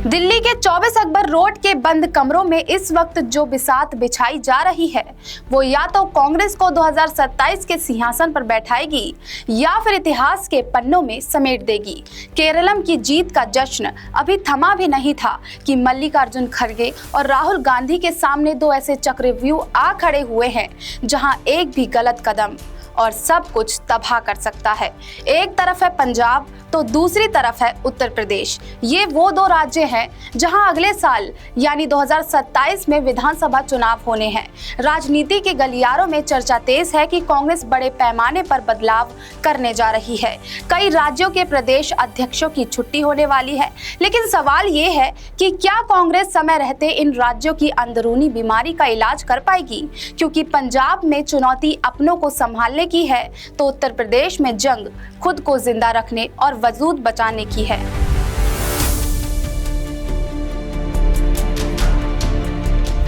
दिल्ली के 24 अकबर रोड के बंद कमरों में इस वक्त जो बिसात बिछाई जा रही है वो या तो कांग्रेस को 2027 के सिंहासन पर बैठाएगी या फिर इतिहास के पन्नों में समेट देगी। केरलम की जीत का जश्न अभी थमा भी नहीं था कि मल्लिकार्जुन खड़गे और राहुल गांधी के सामने दो ऐसे चक्रव्यूह आ खड़े हुए हैं जहां एक भी गलत कदम और सब कुछ तबाह कर सकता है। एक तरफ है पंजाब तो दूसरी तरफ है उत्तर प्रदेश। ये वो दो राज्य हैं जहां अगले साल यानी 2027 में विधानसभा चुनाव होने हैं। राजनीति के गलियारों में चर्चा तेज है कि कांग्रेस बड़े पैमाने पर बदलाव करने जा रही है। कई राज्यों के प्रदेश अध्यक्षों की छुट्टी होने वाली है, लेकिन सवाल ये है कि क्या कांग्रेस समय रहते इन राज्यों की अंदरूनी बीमारी का इलाज कर पाएगी? क्योंकि पंजाब में चुनौती अपनों को संभालने की है तो उत्तर प्रदेश में जंग खुद को जिंदा रखने और वजूद बचाने की है।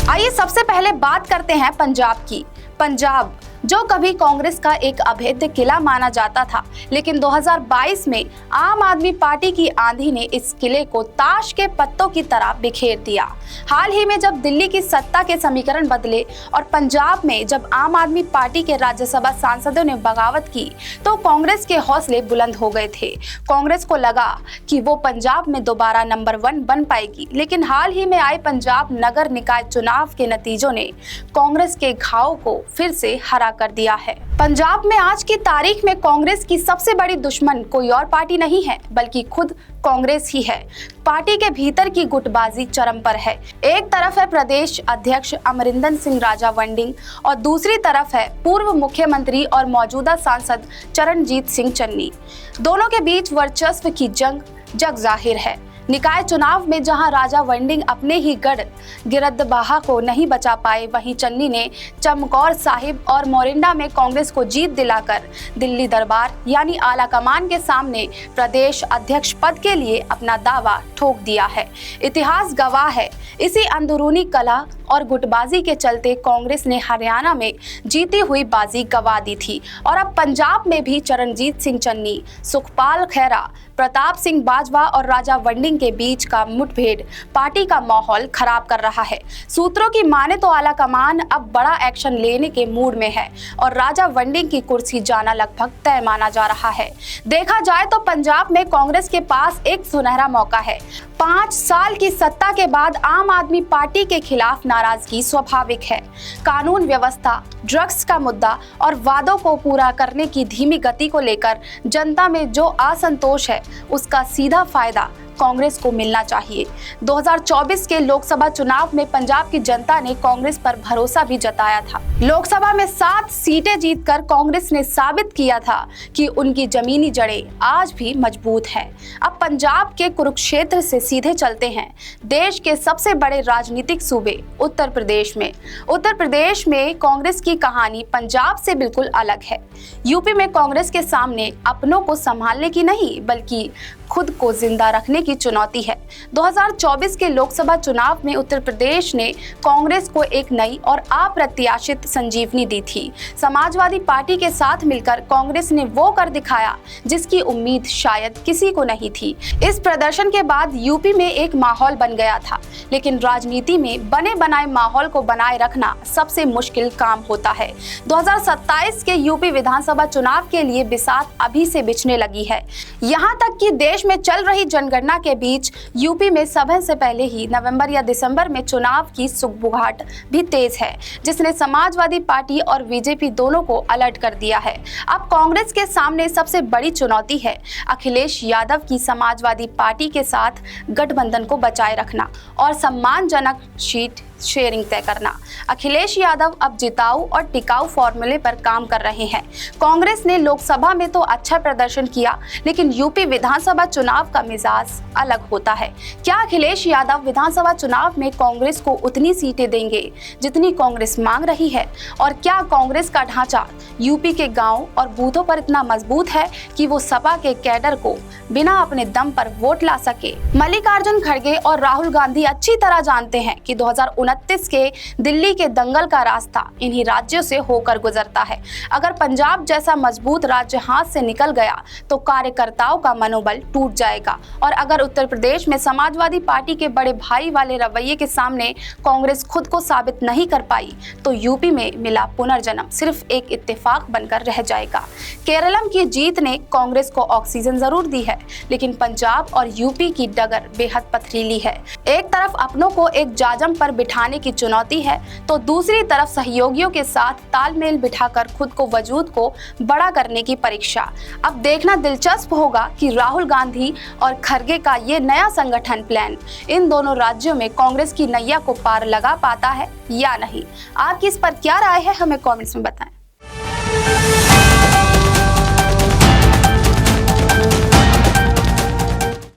आइए सबसे पहले बात करते हैं पंजाब की। पंजाब जो कभी कांग्रेस का एक अभेद्य किला माना जाता था, लेकिन 2022 में आम आदमी पार्टी की आंधी ने इस किले को ताश के पत्तों की तरह बिखेर दिया। हाल ही में जब दिल्ली की सत्ता के समीकरण बदले और पंजाब में जब आम आदमी पार्टी के राज्यसभा सांसदों ने बगावत की तो कांग्रेस के हौसले बुलंद हो गए थे। कांग्रेस को लगा कि वो पंजाब में दोबारा नंबर 1 बन पाएगी, लेकिन हाल ही में आए पंजाब नगर निकाय चुनाव के नतीजों ने कांग्रेस के घाव को फिर से हरा कर दिया है। पंजाब में आज की तारीख में कांग्रेस की सबसे बड़ी दुश्मन कोई और पार्टी नहीं है बल्कि खुद कांग्रेस ही है। पार्टी के भीतर की गुटबाजी चरम पर है। एक तरफ है प्रदेश अध्यक्ष अमरिंदर सिंह राजा वंडिंग और दूसरी तरफ है पूर्व मुख्यमंत्री और मौजूदा सांसद चरणजीत सिंह चन्नी। दोनों के बीच वर्चस्व की जंग जग जाहिर है। निकाय चुनाव में जहां राजा वंडिंग अपने ही गढ़ गिरदबाहा को नहीं बचा पाए, वहीं चन्नी ने चमकौर साहिब और मोरिंडा में कांग्रेस को जीत दिलाकर दिल्ली दरबार यानी आला कमान के सामने प्रदेश अध्यक्ष पद के लिए अपना दावा ठोक दिया है। इतिहास गवाह है, इसी अंदरूनी कलह और गुटबाजी के चलते कांग्रेस ने हरियाणा में जीती हुई बाजी गवा दी थी और अब पंजाब में भी चरणजीत सिंह चन्नी, सुखपाल खैरा, प्रताप सिंह बाजवा और राजा वंडिंग के बीच का मुठभेड़ पार्टी का माहौल खराब कर रहा है। सूत्रों की माने तो आला कमान अब बड़ा एक्शन लेने के मूड में है और राजा वंडिंग की कुर्सी जाना लगभग तय माना जा रहा है। देखा जाए तो पंजाब में कांग्रेस के पास एक सुनहरा मौका है। 5 साल की सत्ता के बाद आम आदमी पार्टी के खिलाफ नाराजगी स्वाभाविक है। कानून व्यवस्था, ड्रग्स का मुद्दा और वादों को पूरा करने की धीमी गति को लेकर जनता में जो असंतोष है उसका सीधा फायदा कांग्रेस को मिलना चाहिए। 2024 के लोकसभा चुनाव में पंजाब की जनता ने कांग्रेस पर भरोसा भी जताया था। लोकसभा में 7 सीटें जीतकर कांग्रेस ने साबित किया था कि उनकी जमीनी जड़ें आज भी मजबूत हैं। अब पंजाब के कुरुक्षेत्र से सीधे चलते हैं देश के सबसे बड़े राजनीतिक सूबे उत्तर प्रदेश में। उत्तर प्रदेश में कांग्रेस की कहानी पंजाब से बिल्कुल अलग है। यूपी में कांग्रेस के सामने अपनों को संभालने की नहीं बल्कि खुद को जिंदा रखने की चुनौती है। 2024 के लोकसभा चुनाव में उत्तर प्रदेश ने कांग्रेस को एक नई और अप्रत्याशित संजीवनी दी थी। समाजवादी पार्टी के साथ मिलकर कांग्रेस ने वो कर दिखाया जिसकी उम्मीद शायद किसी को नहीं थी। इस प्रदर्शन के बाद यूपी में एक माहौल बन गया था, लेकिन राजनीति में बने बनाए माहौल को बनाए रखना सबसे मुश्किल काम होता है। 2027 के यूपी विधानसभा चुनाव के लिए बिसात अभी से बिछने लगी है। यहाँ तक कि देश में चल रही जनगणना के बीच यूपी में समय से पहले ही नवंबर या दिसंबर में चुनाव की सुगबुगाहट भी तेज है, जिसने समाजवादी पार्टी और बीजेपी दोनों को अलर्ट कर दिया है। अब कांग्रेस के सामने सबसे बड़ी चुनौती है अखिलेश यादव की समाजवादी पार्टी के साथ गठबंधन को बचाए रखना और सम्मानजनक सीट शेयरिंग तय करना। अखिलेश यादव अब जिताऊ और टिकाऊ फॉर्मूले पर काम कर रहे हैं। कांग्रेस ने लोकसभा में तो अच्छा प्रदर्शन किया, लेकिन यूपी विधानसभा चुनाव का मिजाज अलग होता है। क्या अखिलेश यादव विधानसभा चुनाव में कांग्रेस को उतनी सीटें देंगे जितनी कांग्रेस मांग रही है? और क्या कांग्रेस का ढांचा यूपी के गाँव और बूथों पर इतना मजबूत है कि वो सपा के कैडर को बिना अपने दम पर वोट ला सके? मल्लिकार्जुन खड़गे और राहुल गांधी अच्छी तरह जानते हैं कि 2029 1929 के दिल्ली के दंगल का रास्ता इन्हीं राज्यों से होकर गुजरता है। अगर पंजाब जैसा मजबूत राज्य हाथ से निकल गया तो कार्यकर्ताओं का मनोबल टूट जाएगा, और अगर उत्तर प्रदेश में समाजवादी पार्टी के बड़े भाई वाले रवैये के सामने कांग्रेस खुद को साबित नहीं कर पाई तो यूपी में मिला पुनर्जन्म सिर्फ एक इत्तेफाक बनकर रह जाएगा। केरलम की जीत ने कांग्रेस को ऑक्सीजन जरूर दी है, लेकिन पंजाब और यूपी की डगर बेहद पथरीली है। एक तरफ अपनों को एक जाजम पर बिठाने की चुनौती है तो दूसरी तरफ सहयोगियों के साथ तालमेल बिठाकर खुद को वजूद को बड़ा करने की परीक्षा। अब देखना दिलचस्प होगा कि राहुल गांधी और खरगे का ये नया संगठन प्लान इन दोनों राज्यों में कांग्रेस की नैया को पार लगा पाता है या नहीं। आपकी इस पर क्या राय है, हमें कमेंट्स में बताएं।